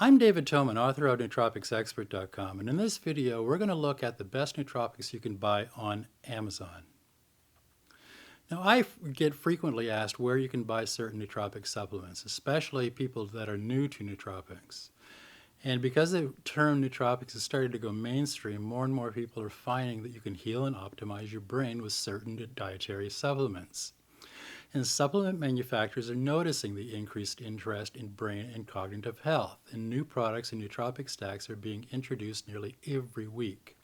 I'm David Toman, author of NootropicsExpert.com, and in this video we're going to look at the best nootropics you can buy on Amazon. Now, I get frequently asked where you can buy certain nootropic supplements, especially people that are new to nootropics. And because the term nootropics has started to go mainstream, more and more people are finding that you can heal and optimize your brain with certain dietary supplements. And supplement manufacturers are noticing the increased interest in brain and cognitive health, and new products and nootropic stacks are being introduced nearly every week.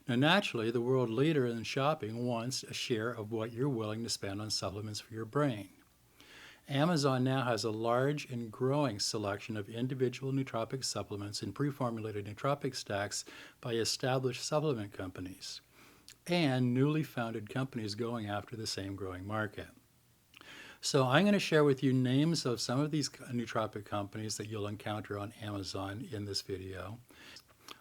Now, naturally, the world leader in shopping wants a share of what you're willing to spend on supplements for your brain. Amazon now has a large and growing selection of individual nootropic supplements and pre-formulated nootropic stacks by established supplement companies and newly founded companies going after the same growing market. So I'm going to share with you names of some of these nootropic companies that you'll encounter on Amazon in this video.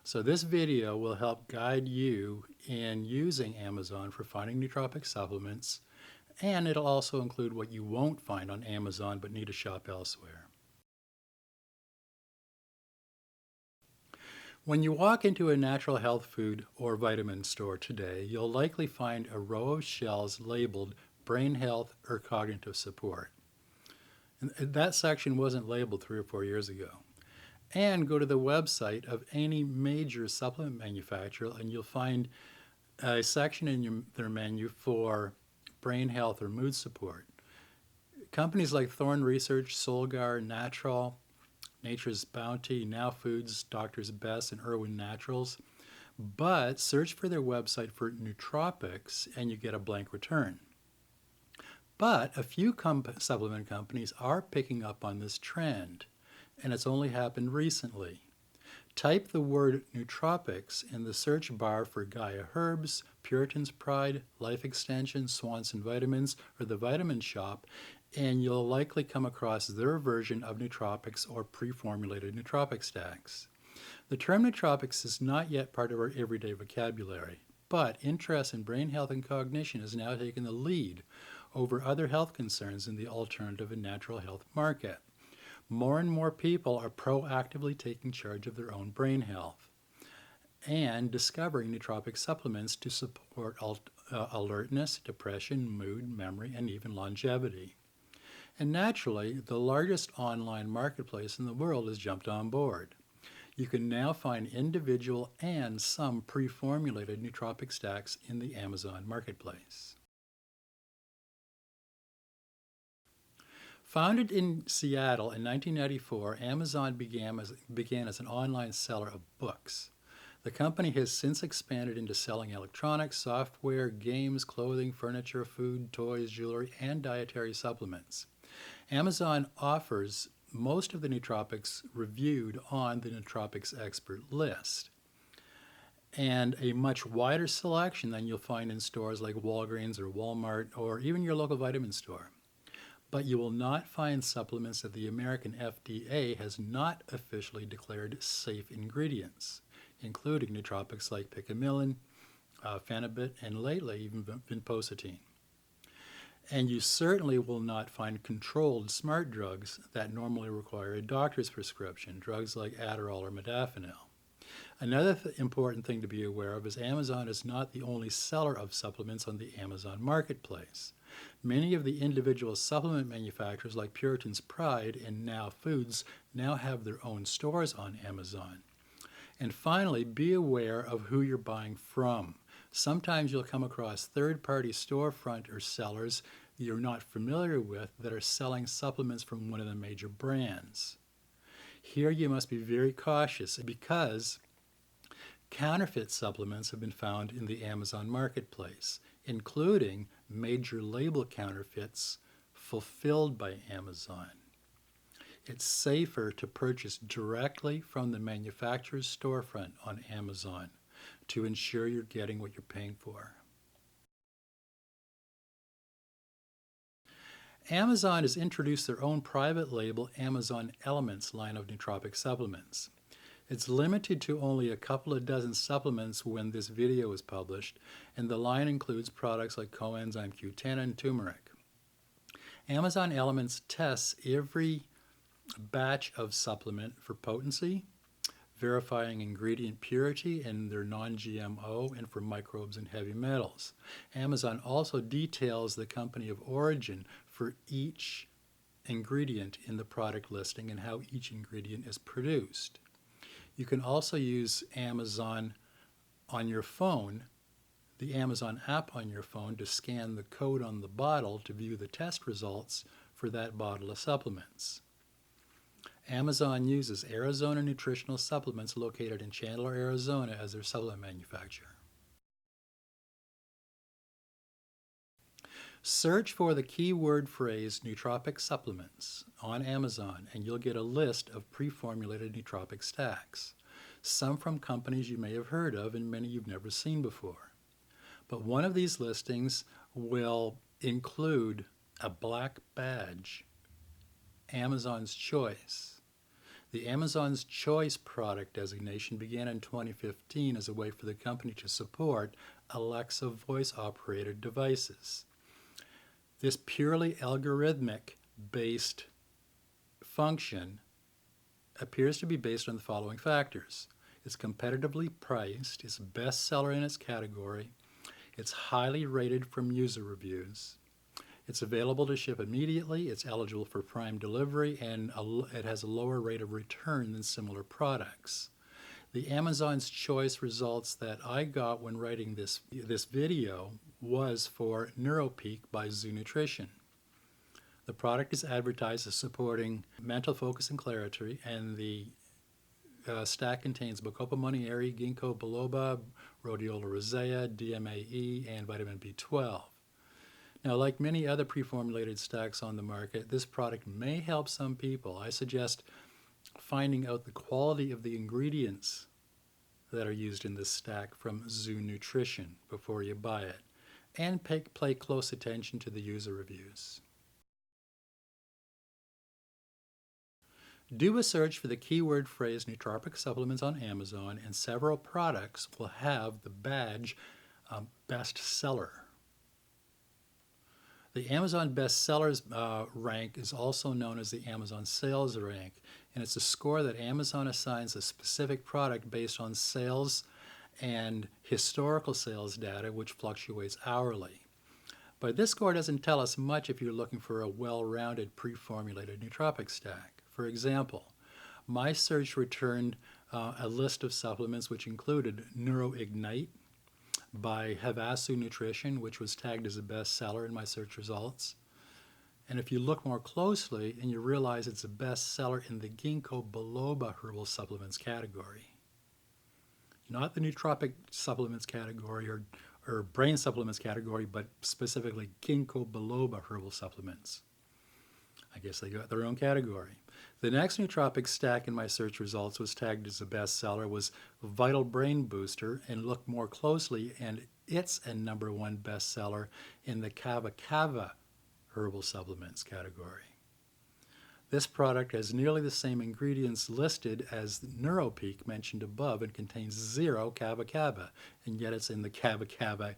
So this video will help guide you in using Amazon for finding nootropic supplements, and it'll also include what you won't find on Amazon but need to shop elsewhere. When you walk into a natural health food or vitamin store today, you'll likely find a row of shelves labeled brain health or cognitive support. And that section wasn't labeled 3 or 4 years ago. And go to the website of any major supplement manufacturer and you'll find a section in their menu for brain health or mood support. Companies like Thorne Research, Solgar, Natural, Nature's Bounty, Now Foods, Doctor's Best, and Irwin Naturals. But search for their website for Nootropics and you get a blank return. But a few supplement companies are picking up on this trend, and it's only happened recently. Type the word Nootropics in the search bar for Gaia Herbs, Puritan's Pride, Life Extension, Swanson Vitamins, or The Vitamin Shop, and you'll likely come across their version of nootropics or pre-formulated nootropic stacks. The term nootropics is not yet part of our everyday vocabulary, but interest in brain health and cognition has now taken the lead over other health concerns in the alternative and natural health market. More and more people are proactively taking charge of their own brain health and discovering nootropic supplements to support alertness, depression, mood, memory, and even longevity. And naturally, the largest online marketplace in the world has jumped on board. You can now find individual and some pre-formulated nootropic stacks in the Amazon marketplace. Founded in Seattle in 1994, Amazon began as an online seller of books. The company has since expanded into selling electronics, software, games, clothing, furniture, food, toys, jewelry, and dietary supplements. Amazon offers most of the nootropics reviewed on the Nootropics expert list, and a much wider selection than you'll find in stores like Walgreens or Walmart or even your local vitamin store. But you will not find supplements that the American FDA has not officially declared safe ingredients, including nootropics like picamilin, phenibut, and lately even vinpocetine. And you certainly will not find controlled smart drugs that normally require a doctor's prescription, drugs like Adderall or modafinil. Another important thing to be aware of is Amazon is not the only seller of supplements on the Amazon marketplace. Many of the individual supplement manufacturers like Puritan's Pride and Now Foods now have their own stores on Amazon. And finally, be aware of who you're buying from. Sometimes you'll come across third-party storefront or sellers you're not familiar with that are selling supplements from one of the major brands. Here you must be very cautious because counterfeit supplements have been found in the Amazon marketplace, including major label counterfeits fulfilled by Amazon. It's safer to purchase directly from the manufacturer's storefront on Amazon to ensure you're getting what you're paying for. Amazon has introduced their own private label Amazon Elements line of nootropic supplements. It's limited to only a couple of dozen supplements when this video is published, and the line includes products like coenzyme Q10 and turmeric. Amazon Elements tests every batch of supplement for potency, verifying ingredient purity and their non-GMO, and for microbes and heavy metals. Amazon also details the company of origin for each ingredient in the product listing and how each ingredient is produced. You can also use Amazon on your phone, the Amazon app on your phone, to scan the code on the bottle to view the test results for that bottle of supplements. Amazon uses Arizona Nutritional Supplements located in Chandler, Arizona as their supplement manufacturer. Search for the keyword phrase nootropic supplements on Amazon and you'll get a list of pre-formulated nootropic stacks, some from companies you may have heard of and many you've never seen before. But one of these listings will include a black badge, Amazon's Choice. The Amazon's Choice product designation began in 2015 as a way for the company to support Alexa voice-operated devices. This purely algorithmic-based function appears to be based on the following factors. It's competitively priced, it's a bestseller in its category, it's highly rated from user reviews, it's available to ship immediately, it's eligible for Prime delivery, and it has a lower rate of return than similar products. The Amazon's Choice results that I got when writing this video was for Nootropic by Zoo Nutrition. The product is advertised as supporting mental focus and clarity, and the stack contains Bacopa monnieri, ginkgo biloba, rhodiola rosea, DMAE, and vitamin B12. Now, like many other pre-formulated stacks on the market, this product may help some people. I suggest finding out the quality of the ingredients that are used in this stack from Zoo Nutrition before you buy it, and pay close attention to the user reviews. Do a search for the keyword phrase nootropic supplements on Amazon, and several products will have the badge bestseller. The Amazon bestsellers rank is also known as the Amazon sales rank, and it's a score that Amazon assigns a specific product based on sales and historical sales data, which fluctuates hourly. But this score doesn't tell us much if you're looking for a well-rounded pre-formulated nootropic stack. For example, my search returned a list of supplements which included NeuroIgnite by Havasu Nutrition, which was tagged as a bestseller in my search results. And if you look more closely and you realize it's a bestseller in the ginkgo biloba herbal supplements category. Not the nootropic supplements category or brain supplements category, but specifically ginkgo biloba herbal supplements. I guess they got their own category. The next nootropic stack in my search results was tagged as a bestseller was Vital Brain Booster, and look more closely and it's a #1 bestseller in the Kava Kava herbal supplements category. This product has nearly the same ingredients listed as Nootropic mentioned above and contains 0 Kava Kava, and yet it's in the Kava Kava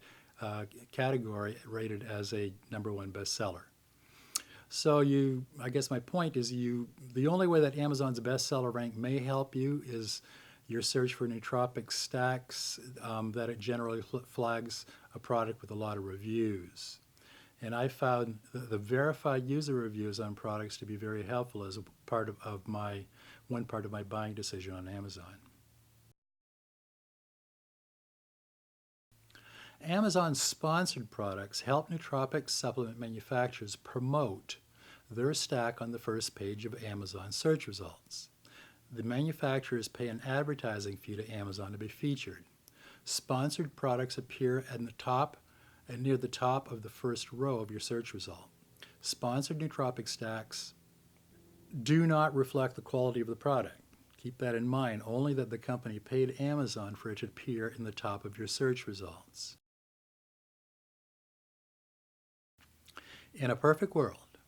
category rated as a #1 bestseller. So I guess my point is the only way that Amazon's bestseller rank may help you is your search for nootropic stacks, that it generally flags a product with a lot of reviews. And I found the verified user reviews on products to be very helpful as a part of my buying decision on Amazon. Amazon's sponsored products help nootropic supplement manufacturers promote their stack on the first page of Amazon search results. The manufacturers pay an advertising fee to Amazon to be featured. Sponsored products appear at the top and near the top of the first row of your search result. Sponsored nootropic stacks do not reflect the quality of the product. Keep that in mind, only that the company paid Amazon for it to appear in the top of your search results. In a perfect world,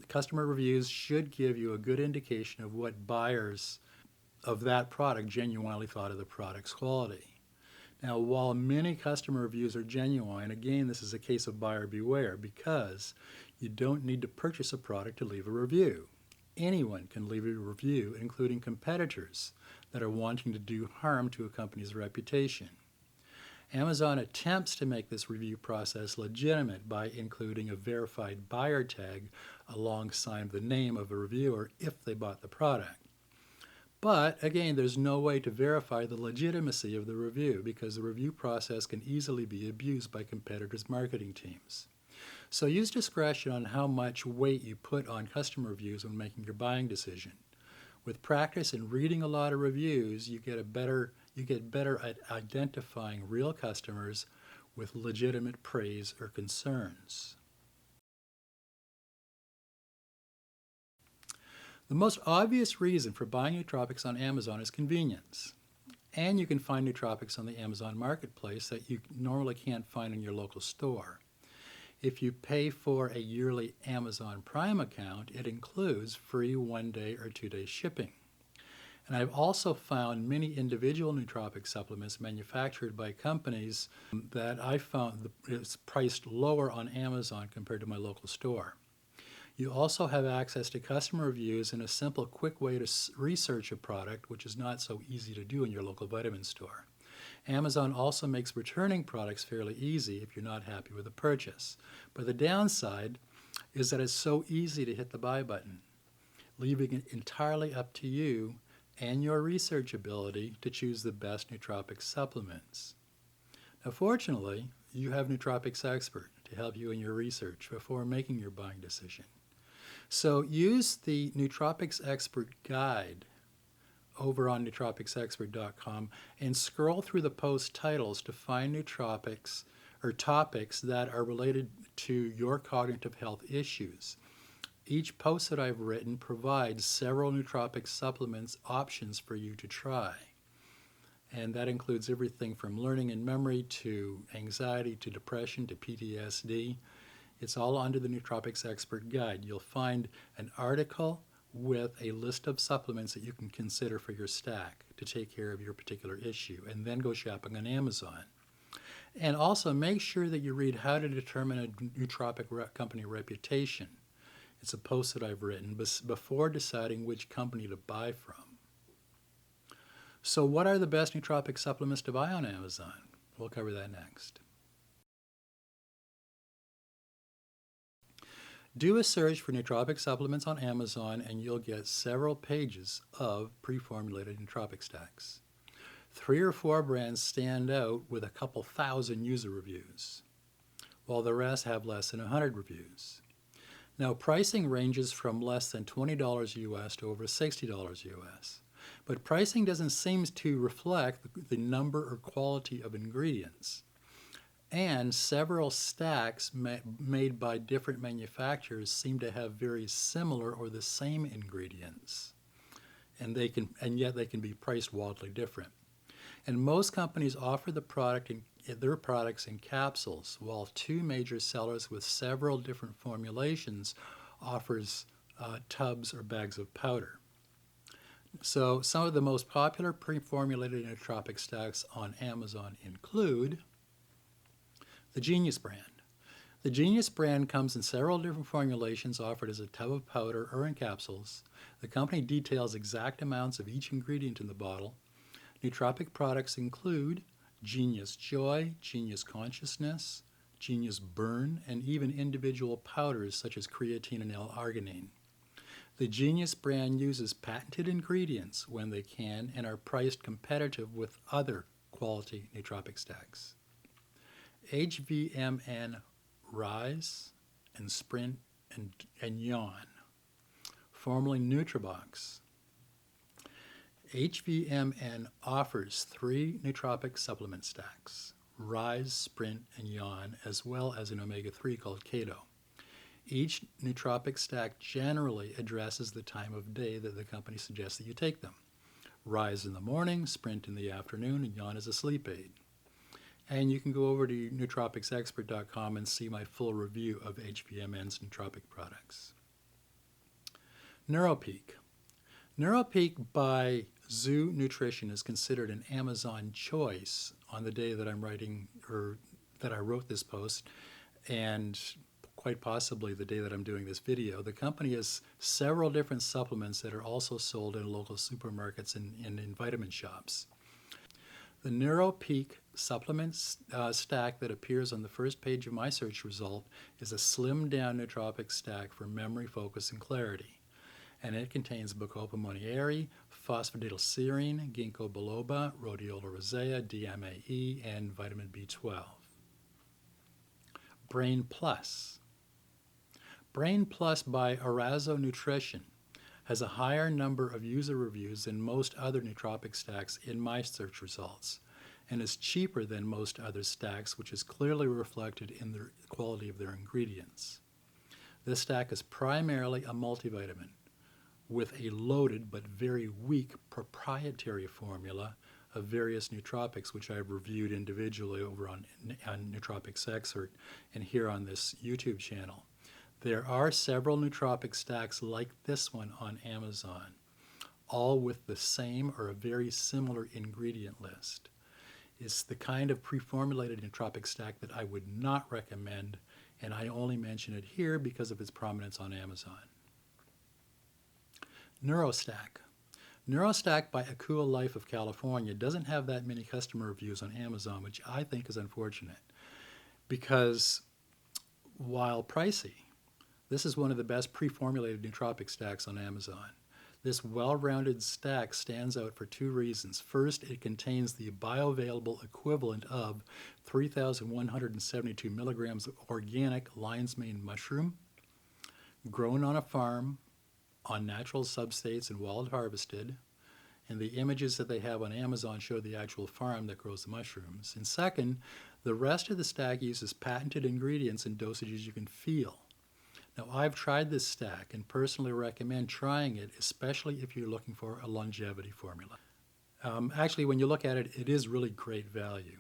customer reviews should give you a good indication of what buyers of that product genuinely thought of the product's quality. Now, while many customer reviews are genuine, again, this is a case of buyer beware because you don't need to purchase a product to leave a review. anyone can leave a review, including competitors that are wanting to do harm to a company's reputation. Amazon attempts to make this review process legitimate by including a verified buyer tag alongside the name of a reviewer if they bought the product. But again, there's no way to verify the legitimacy of the review because the review process can easily be abused by competitors' marketing teams. So use discretion on how much weight you put on customer reviews when making your buying decision. With practice and reading a lot of reviews, you get better at identifying real customers with legitimate praise or concerns. The most obvious reason for buying nootropics on Amazon is convenience. And you can find nootropics on the Amazon marketplace that you normally can't find in your local store. If you pay for a yearly Amazon Prime account, it includes free 1-day or 2-day shipping. And I've also found many individual nootropic supplements manufactured by companies that I found is priced lower on Amazon compared to my local store. You also have access to customer reviews and a simple, quick way to research a product, which is not so easy to do in your local vitamin store. Amazon also makes returning products fairly easy if you're not happy with a purchase. But the downside is that it's so easy to hit the buy button, leaving it entirely up to you and your research ability to choose the best nootropic supplements. Now, fortunately, you have Nootropics Expert to help you in your research before making your buying decision. So use the Nootropics Expert guide over on nootropicsexpert.com and scroll through the post titles to find nootropics or topics that are related to your cognitive health issues. Each post that I've written provides several nootropic supplements options for you to try. And that includes everything from learning and memory to anxiety to depression to PTSD. It's all under the Nootropics Expert Guide. You'll find an article with a list of supplements that you can consider for your stack to take care of your particular issue, and then go shopping on Amazon. And also make sure that you read How to Determine a Nootropic Company Reputation. It's a post that I've written before deciding which company to buy from. So what are the best nootropic supplements to buy on Amazon? We'll cover that next. Do a search for nootropic supplements on Amazon and you'll get several pages of pre-formulated nootropic stacks. 3 or 4 brands stand out with a couple thousand user reviews, while the rest have less than 100 reviews. Now, pricing ranges from less than $20 US to over $60 US, but pricing doesn't seem to reflect the number or quality of ingredients. And several stacks made by different manufacturers seem to have very similar or the same ingredients, and yet they can be priced wildly different. And most companies offer their products in capsules, while 2 major sellers with several different formulations offers tubs or bags of powder. So some of the most popular pre-formulated nootropic stacks on Amazon include the Genius brand. The Genius brand comes in several different formulations offered as a tub of powder or in capsules. The company details exact amounts of each ingredient in the bottle. Nootropic products include Genius Joy, Genius Consciousness, Genius Burn, and even individual powders such as creatine and L-arginine. The Genius brand uses patented ingredients when they can and are priced competitive with other quality nootropic stacks. HVMN Rise and Sprint and Yawn, formerly Nutribox. HVMN offers 3 nootropic supplement stacks, Rise, Sprint, and Yawn, as well as an omega-3 called Keto. Each nootropic stack generally addresses the time of day that the company suggests that you take them. Rise in the morning, Sprint in the afternoon, and Yawn is a sleep aid. And you can go over to nootropicsexpert.com and see my full review of HVMN's nootropic products. Nootropic. Nootropic by Zoo Nutrition is considered an Amazon choice on the day that I'm writing, or that I wrote this post, and quite possibly the day that I'm doing this video, the company has several different supplements that are also sold in local supermarkets and in vitamin shops. The Nootropic supplement stack that appears on the first page of my search result is a slimmed down nootropic stack for memory, focus, and clarity. And it contains Bacopa monnieri, phosphatidylserine, ginkgo biloba, rhodiola rosea, DMAE, and vitamin B12. Brain Plus. Brain Plus by Arazo Nutrition has a higher number of user reviews than most other nootropic stacks in my search results, and is cheaper than most other stacks, which is clearly reflected in the quality of their ingredients. This stack is primarily a multivitamin with a loaded but very weak proprietary formula of various nootropics, which I've reviewed individually over on Nootropics Expert and here on this YouTube channel. There are several nootropic stacks like this one on Amazon, all with the same or a very similar ingredient list. It's the kind of pre-formulated nootropic stack that I would not recommend, and I only mention it here because of its prominence on Amazon. Neurostack. Neurostack by Akua Life of California doesn't have that many customer reviews on Amazon, which I think is unfortunate, because while pricey, this is one of the best pre-formulated nootropic stacks on Amazon. This well-rounded stack stands out for two reasons. First, it contains the bioavailable equivalent of 3,172 milligrams of organic lion's mane mushroom, grown on a farm, on natural substrates and wild harvested, and the images that they have on Amazon show the actual farm that grows the mushrooms. And second, the rest of the stack uses patented ingredients and dosages you can feel. Now, I've tried this stack and personally recommend trying it, especially if you're looking for a longevity formula. Actually, when you look at it, it is really great value.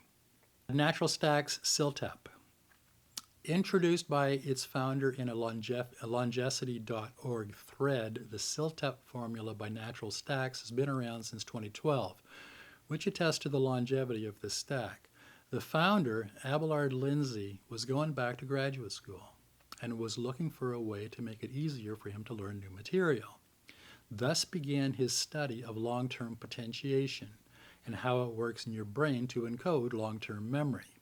Natural Stacks Siltep. Introduced by its founder in a longecity.org thread, the Siltep formula by Natural Stacks has been around since 2012, which attests to the longevity of this stack. The founder, Abelard Lindsay, was going back to graduate school and was looking for a way to make it easier for him to learn new material. Thus began his study of long-term potentiation and how it works in your brain to encode long-term memory.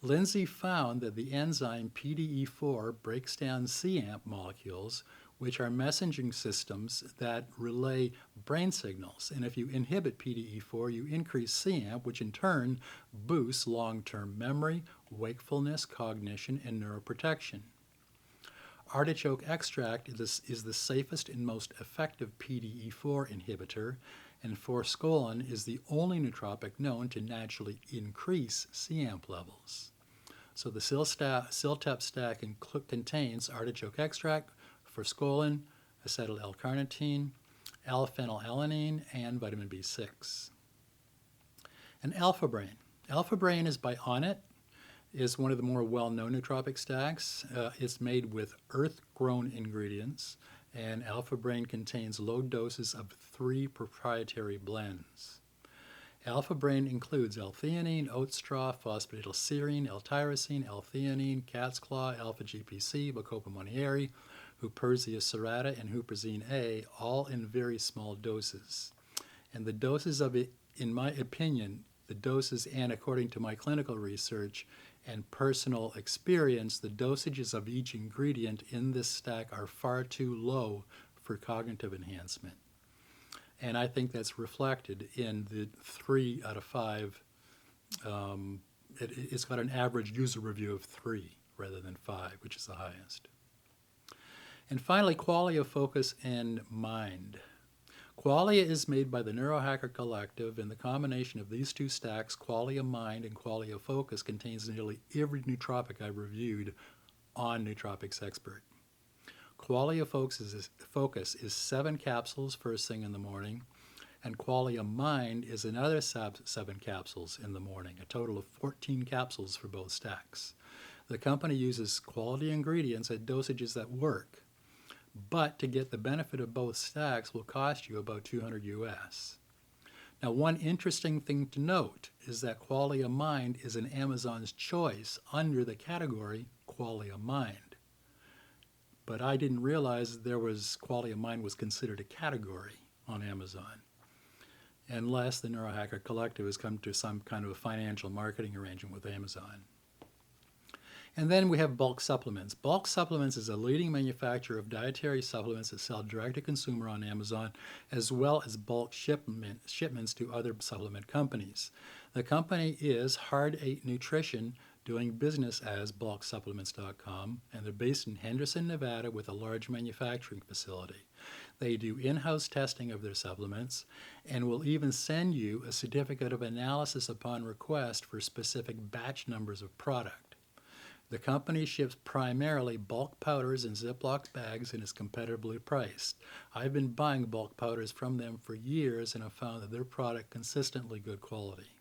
Lindsay found that the enzyme PDE4 breaks down cAMP molecules, which are messaging systems that relay brain signals. And if you inhibit PDE4, you increase cAMP, which in turn boosts long-term memory, wakefulness, cognition, and neuroprotection. Artichoke extract is the safest and most effective PDE4 inhibitor, and forskolin is the only nootropic known to naturally increase cAMP levels. So the Siltep stack contains artichoke extract, forskolin, acetyl L-carnitine, L-phenylalanine, and vitamin B6. And Alpha Brain. Alpha Brain is by Onnit, is one of the more well-known nootropic stacks. It's made with earth-grown ingredients, and Alpha Brain contains low doses of 3 proprietary blends. Alpha Brain includes L-theanine, oat straw, phosphatidylserine, L-tyrosine, L-theanine, cat's claw, alpha-GPC, Bacopa monnieri, Huperzia serrata, and Huperzine A, all in very small doses. And the doses of it, in my opinion, the doses, and according to my clinical research and personal experience, the dosages of each ingredient in this stack are far too low for cognitive enhancement. And I think that's reflected in the 3 out of 5. It's got an average user review of 3 rather than 5, which is the highest. And finally, Qualia Focus and Mind. Qualia is made by the Neurohacker Collective, and the combination of these two stacks, Qualia Mind and Qualia Focus, contains nearly every nootropic I've reviewed on Nootropics Expert. Qualia Focus is 7 capsules first thing in the morning, and Qualia Mind is another 7 capsules in the morning, a total of 14 capsules for both stacks. The company uses quality ingredients at dosages that work, but to get the benefit of both stacks will cost you about $200 US. Now, one interesting thing to note is that Qualia Mind is an Amazon's choice under the category Qualia Mind. but I didn't realize quality of mind was considered a category on Amazon, unless the Neurohacker Collective has come to some kind of a financial marketing arrangement with Amazon. And then we have bulk supplements. Bulk supplements is a leading manufacturer of dietary supplements that sell direct to consumer on Amazon, as well as bulk shipments to other supplement companies. The company is Hard 8 Nutrition, doing business as bulksupplements.com, and they're based in Henderson, Nevada, with a large manufacturing facility. They do in-house testing of their supplements and will even send you a certificate of analysis upon request for specific batch numbers of product. The company ships primarily bulk powders in Ziploc bags and is competitively priced. I've been buying bulk powders from them for years and have found that their product consistently good quality.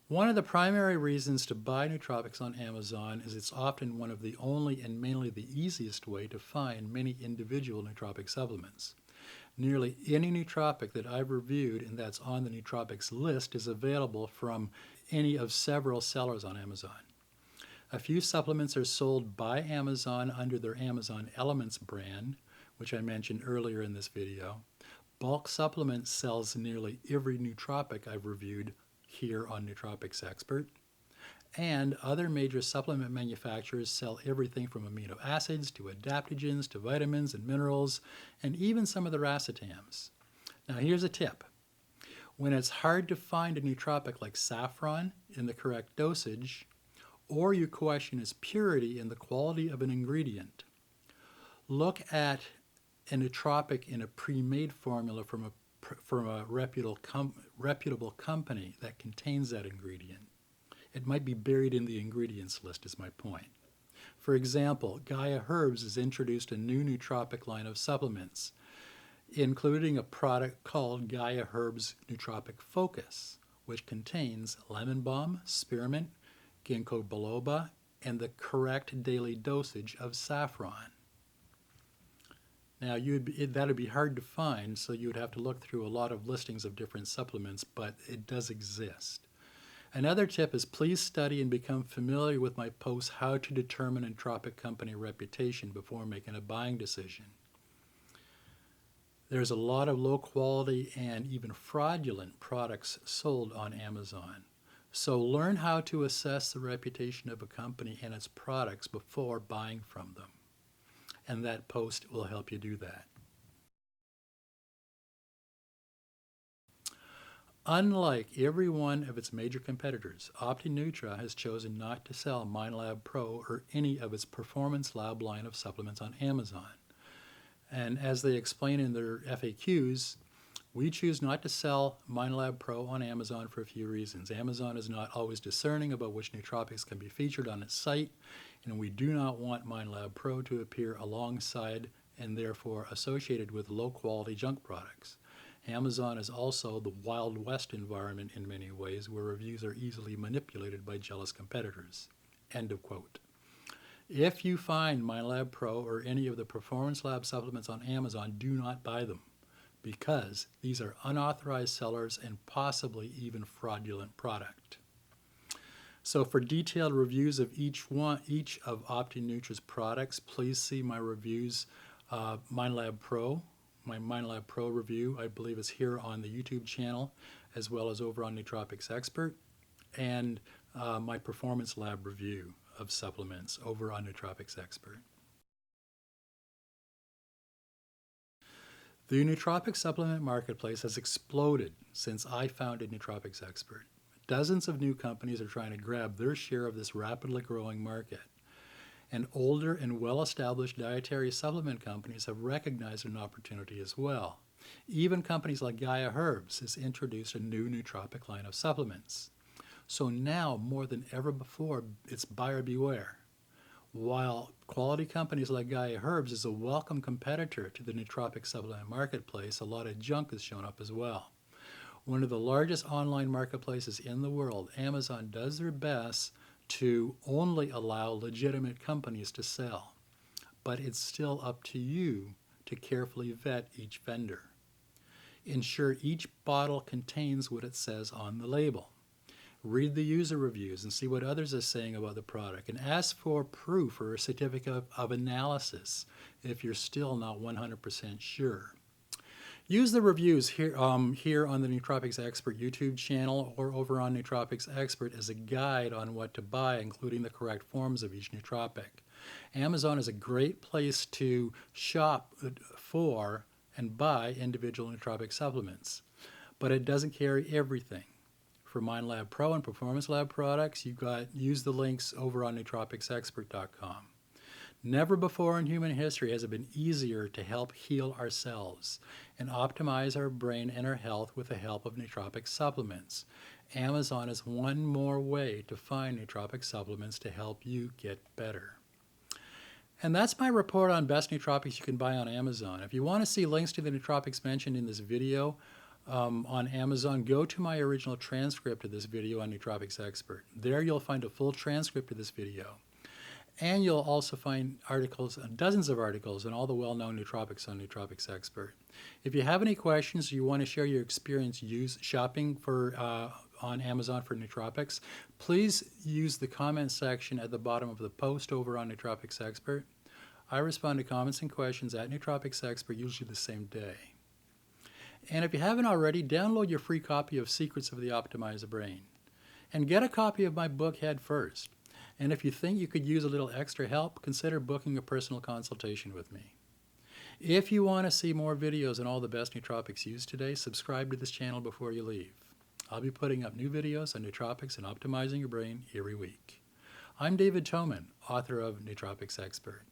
One of the primary reasons to buy nootropics on Amazon is it's often one of the only and mainly the easiest way to find many individual nootropic supplements. Nearly any nootropic that I've reviewed and that's on the Nootropics list is available from any of several sellers on Amazon. A few supplements are sold by Amazon under their Amazon Elements brand, which I mentioned earlier in this video. Bulk Supplements sells nearly every nootropic I've reviewed here on Nootropics Expert. And other major supplement manufacturers sell everything from amino acids to adaptogens to vitamins and minerals, and even some of the racetams. Now here's a tip. When it's hard to find a nootropic like saffron in the correct dosage, or you question its purity and the quality of an ingredient, look at a nootropic in a pre-made formula from a reputable company that contains that ingredient. It might be buried in the ingredients list is my point. For example, Gaia Herbs has introduced a new nootropic line of supplements, including a product called Gaia Herbs Nootropic Focus, which contains lemon balm, spearmint, ginkgo biloba, and the correct daily dosage of saffron. Now, that would be hard to find, so you would have to look through a lot of listings of different supplements, but it does exist. Another tip is please study and become familiar with my posts, How to Determine a Nootropic Company Reputation Before Making a Buying Decision. There's a lot of low quality and even fraudulent products sold on Amazon. So learn how to assess the reputation of a company and its products before buying from them. And that post will help you do that. Unlike every one of its major competitors, OptiNutra has chosen not to sell MindLab Pro or any of its Performance Lab line of supplements on Amazon. And as they explain in their FAQs, we choose not to sell MindLab Pro on Amazon for a few reasons. Amazon is not always discerning about which nootropics can be featured on its site, and we do not want MindLab Pro to appear alongside and therefore associated with low-quality junk products. Amazon is also the Wild West environment in many ways, where reviews are easily manipulated by jealous competitors. End of quote. If you find MindLab Pro or any of the Performance Lab supplements on Amazon, do not buy them, because these are unauthorized sellers and possibly even fraudulent product. So for detailed reviews of each of OptiNutra's products, please see my reviews, MindLab Pro. My MindLab Pro review, I believe, is here on the YouTube channel, as well as over on Nootropics Expert, and my Performance Lab review of supplements over on Nootropics Expert. The nootropic supplement marketplace has exploded since I founded Nootropics Expert. Dozens of new companies are trying to grab their share of this rapidly growing market. And older and well-established dietary supplement companies have recognized an opportunity as well. Even companies like Gaia Herbs has introduced a new nootropic line of supplements. So now, more than ever before, it's buyer beware. While quality companies like Gaia Herbs is a welcome competitor to the nootropic supplement marketplace, a lot of junk has shown up as well. One of the largest online marketplaces in the world, Amazon, does their best to only allow legitimate companies to sell. But it's still up to you to carefully vet each vendor. Ensure each bottle contains what it says on the label. Read the user reviews and see what others are saying about the product, and ask for proof or a certificate of analysis if you're still not 100% sure. Use the reviews here on the Nootropics Expert YouTube channel or over on Nootropics Expert as a guide on what to buy, including the correct forms of each nootropic. Amazon is a great place to shop for and buy individual nootropic supplements, but it doesn't carry everything. For MindLab Pro and Performance Lab products, use the links over on nootropicsexpert.com. Never before in human history has it been easier to help heal ourselves and optimize our brain and our health with the help of nootropic supplements. Amazon is one more way to find nootropic supplements to help you get better. And that's my report on best nootropics you can buy on Amazon. If you want to see links to the nootropics mentioned in this video on Amazon, go to my original transcript of this video on Nootropics Expert. There you'll find a full transcript of this video. And you'll also find articles, dozens of articles on all the well-known nootropics on Nootropics Expert. If you have any questions or you want to share your experience shopping on Amazon for nootropics, please use the comment section at the bottom of the post over on Nootropics Expert. I respond to comments and questions at Nootropics Expert usually the same day. And if you haven't already, download your free copy of Secrets of the Optimized Brain. And get a copy of my book Head First. And if you think you could use a little extra help, consider booking a personal consultation with me. If you want to see more videos on all the best nootropics used today, subscribe to this channel before you leave. I'll be putting up new videos on nootropics and optimizing your brain every week. I'm David Toman, author of Nootropics Expert.